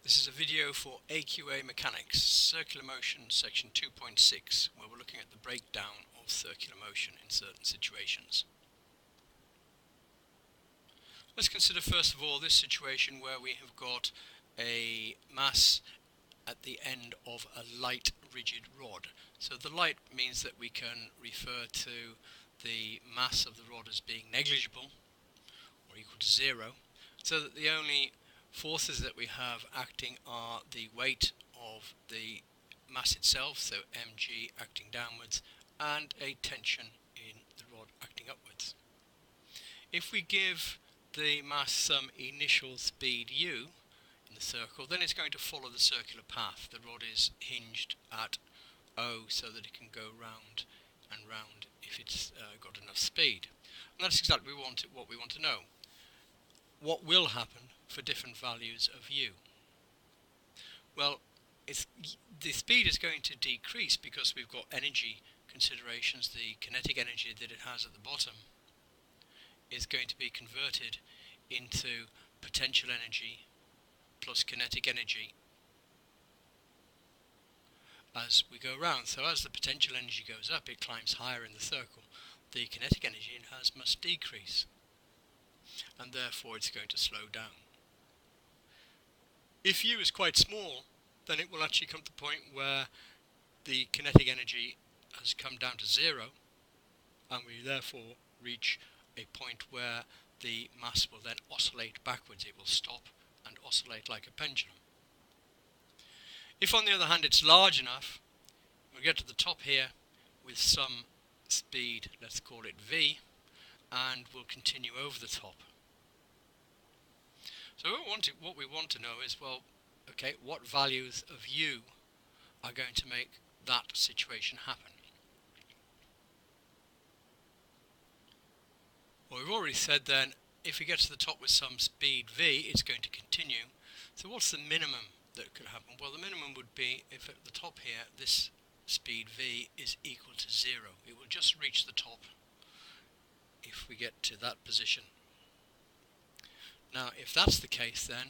This is a video for AQA Mechanics, Circular Motion Section 2.6, where we're looking at the breakdown of circular motion in certain situations. Let's consider first of all this situation where we have got a mass at the end of a light rigid rod. So the light means that we can refer to the mass of the rod as being negligible or equal to zero, so that the only forces that we have acting are the weight of the mass itself, so mg acting downwards, and a tension in the rod acting upwards. If we give the mass some initial speed u in the circle, then it's going to follow the circular path. The rod is hinged at O so that it can go round and round if it's got enough speed. And that's exactly what we want to know. What will happen for different values of u? Well, the speed is going to decrease because we've got energy considerations. The kinetic energy that it has at the bottom is going to be converted into potential energy plus kinetic energy as we go around. So as the potential energy goes up, it climbs higher in the circle. The kinetic energy it has must decrease, and therefore it's going to slow down. If u is quite small, then it will actually come to the point where the kinetic energy has come down to zero, and we therefore reach a point where the mass will then oscillate backwards. It will stop and oscillate like a pendulum. If on the other hand it's large enough, we'll get to the top here with some speed, let's call it v, and we'll continue over the top. So what we want to know is, well, okay, what values of u are going to make that situation happen? Well, we've already said then, if we get to the top with some speed v, it's going to continue. So what's the minimum that could happen? Well, the minimum would be if at the top here, this speed v is equal to zero. It will just reach the top if we get to that position. Now, if that's the case, then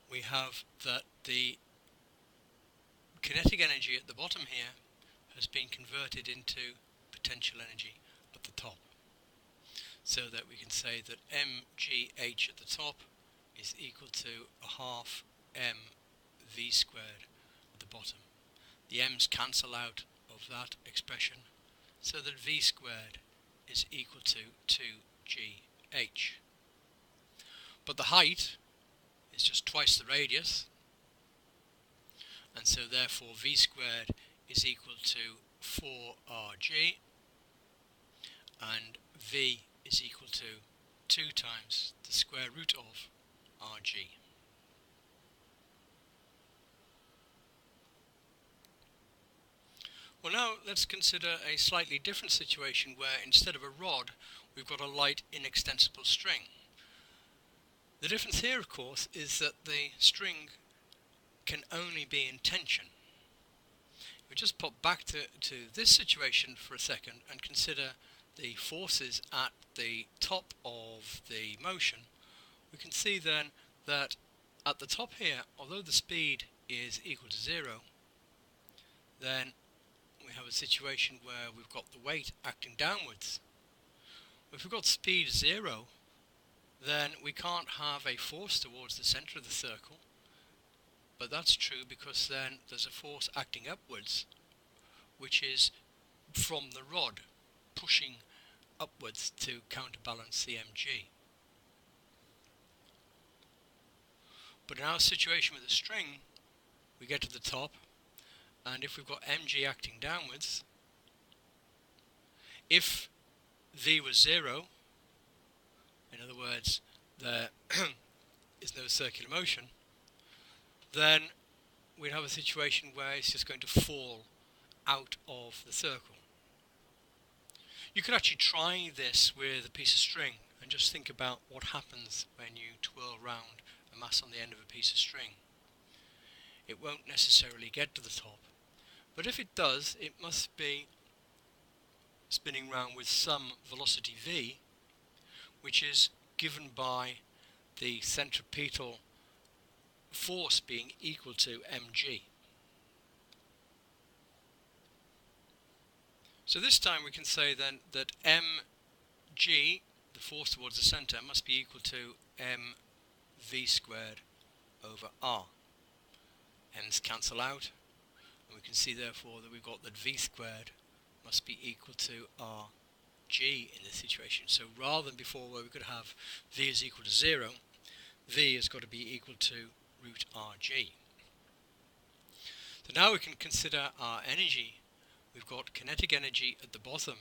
we have that the kinetic energy at the bottom here has been converted into potential energy at the top, so that we can say that mgh at the top is equal to a half mv squared at the bottom. The m's cancel out of that expression, so that v squared is equal to 2gh. But the height is just twice the radius, and so therefore v squared is equal to 4rg, and v is equal to 2 times the square root of rg. Well, now let's consider a slightly different situation where instead of a rod we've got a light inextensible string. The difference here, of course, is that the string can only be in tension. We just pop back to this situation for a second and consider the forces at the top of the motion. We can see then that at the top here, although the speed is equal to zero, then we have a situation where we've got the weight acting downwards. If we've got speed zero, then we can't have a force towards the centre of the circle, but that's true because then there's a force acting upwards, which is from the rod pushing upwards to counterbalance the mg. But in our situation with a string, we get to the top, and if we've got mg acting downwards, if v was zero, in other words, there is no circular motion, then we'd have a situation where it's just going to fall out of the circle. You could actually try this with a piece of string and just think about what happens when you twirl round a mass on the end of a piece of string. It won't necessarily get to the top, but if it does, it must be spinning round with some velocity v, which is given by the centripetal force being equal to mg. So this time we can say then that mg, the force towards the centre, must be equal to mv squared over r. M's cancel out, and we can see therefore that we've got that v squared must be equal to rg in this situation. So rather than before where we could have v is equal to 0, v has got to be equal to root rg. So now we can consider our energy. We've got kinetic energy at the bottom,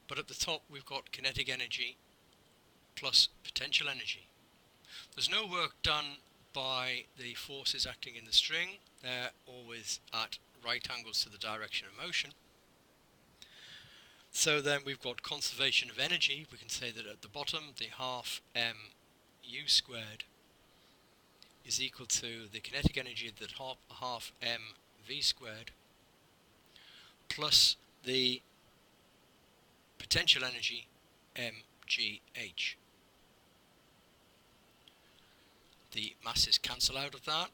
but at the top we've got kinetic energy plus potential energy. There's no work done by the forces acting in the string. They're always at right angles to the direction of motion. So then we've got conservation of energy. We can say that at the bottom the half mu squared is equal to the kinetic energy at the top, half mv squared, plus the potential energy mgh. The masses cancel out of that,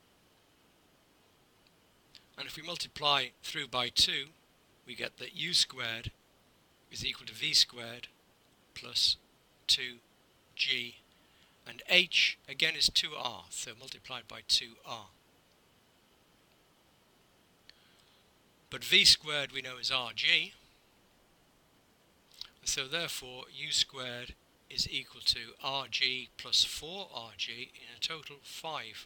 and if we multiply through by 2, we get that u squared is equal to v squared plus 2g, and h again is 2r, so multiplied by 2r. But v squared we know is rg, so therefore u squared is equal to rg plus 4rg, in a total 5rg.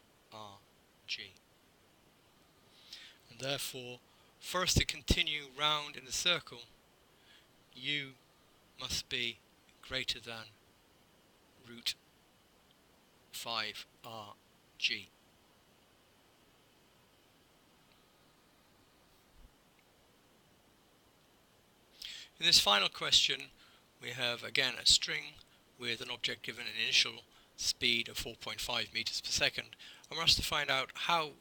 And therefore, for us to continue round in the circle, u must be greater than root 5rg. In this final question, we have again a string with an object given an initial speed of 4.5 meters per second, and we're asked to find out how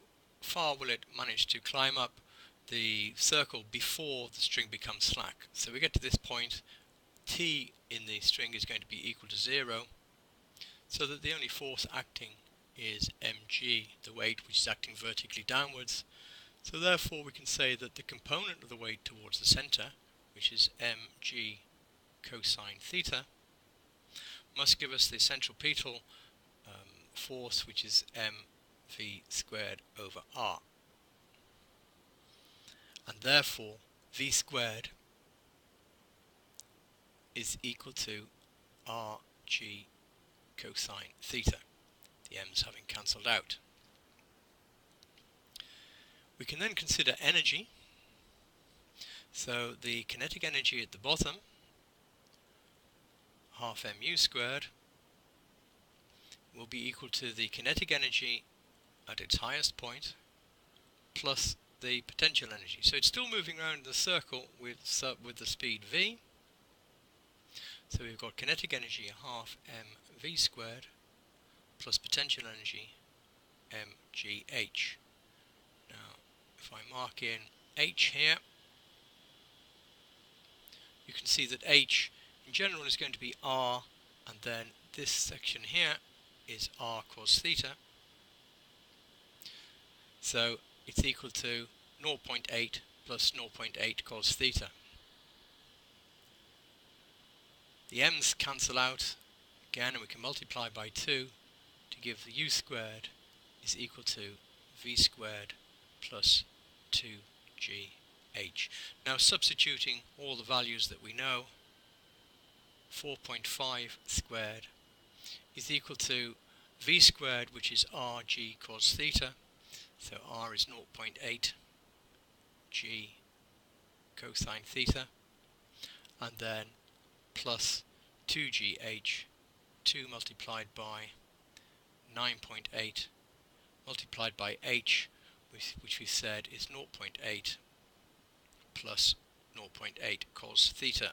far will it manage to climb up the circle before the string becomes slack. So we get to this point, t in the string is going to be equal to 0, so that the only force acting is mg, the weight which is acting vertically downwards. So therefore we can say that the component of the weight towards the centre, which is mg cosine theta, must give us the centripetal force, which is mv squared over r. And therefore v squared is equal to rg cosine theta, the m's having cancelled out. We can then consider energy. So the kinetic energy at the bottom, half mu squared, will be equal to the kinetic energy at its highest point plus the potential energy. So it's still moving around the circle with the speed v. So we've got kinetic energy half mv squared plus potential energy mgh. Now if I mark in h here, you can see that h in general is going to be r, and then this section here is r cos theta. So it's equal to 0.8 plus 0.8 cos theta. The m's cancel out again, and we can multiply by 2 to give the u squared is equal to v squared plus 2gh. Now substituting all the values that we know, 4.5 squared is equal to v squared, which is rg cos theta, so r is 0.8 g cosine theta, and then plus 2gh, 2 multiplied by 9.8 multiplied by h, which we said is 0.8 plus 0.8 cos theta.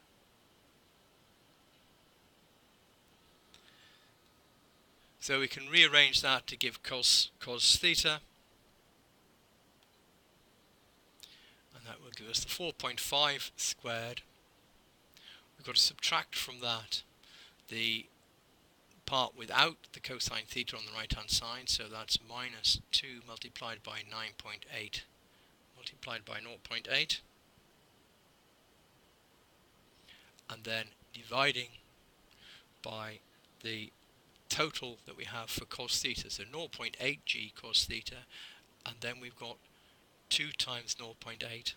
So we can rearrange that to give cos theta, and that will give us the 4.5 squared. We've got to subtract from that the part without the cosine theta on the right hand side, so that's minus 2 multiplied by 9.8 multiplied by 0.8, and then dividing by the total that we have for cos theta, so 0.8 g cos theta, and then we've got 2 times 0.8.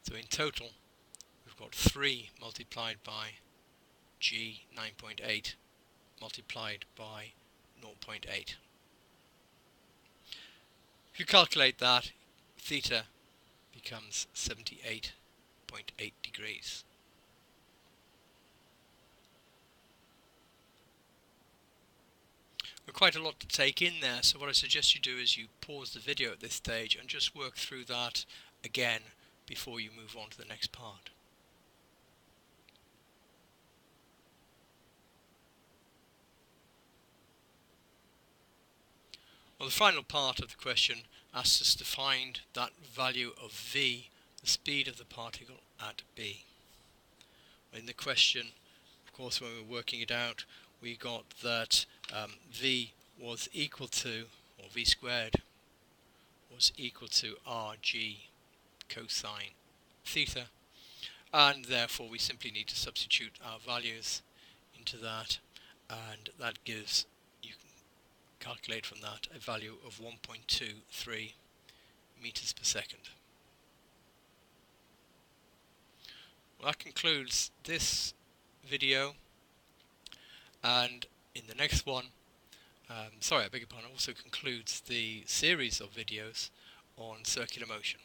So in total we've got 3 multiplied by g 9.8 multiplied by 0.8. If you calculate that, theta becomes 78.8 degrees. Quite a lot to take in there, so what I suggest you do is you pause the video at this stage and just work through that again before you move on to the next part. Well, the final part of the question asks us to find that value of v, the speed of the particle at b. In the question, of course, when we were working it out, we got that v was equal to, or v squared was equal to rg cosine theta, and therefore we simply need to substitute our values into that, and that gives, you can calculate from that, a value of 1.23 meters per second. Well, that concludes this video, and in the next one, also concludes the series of videos on circular motion.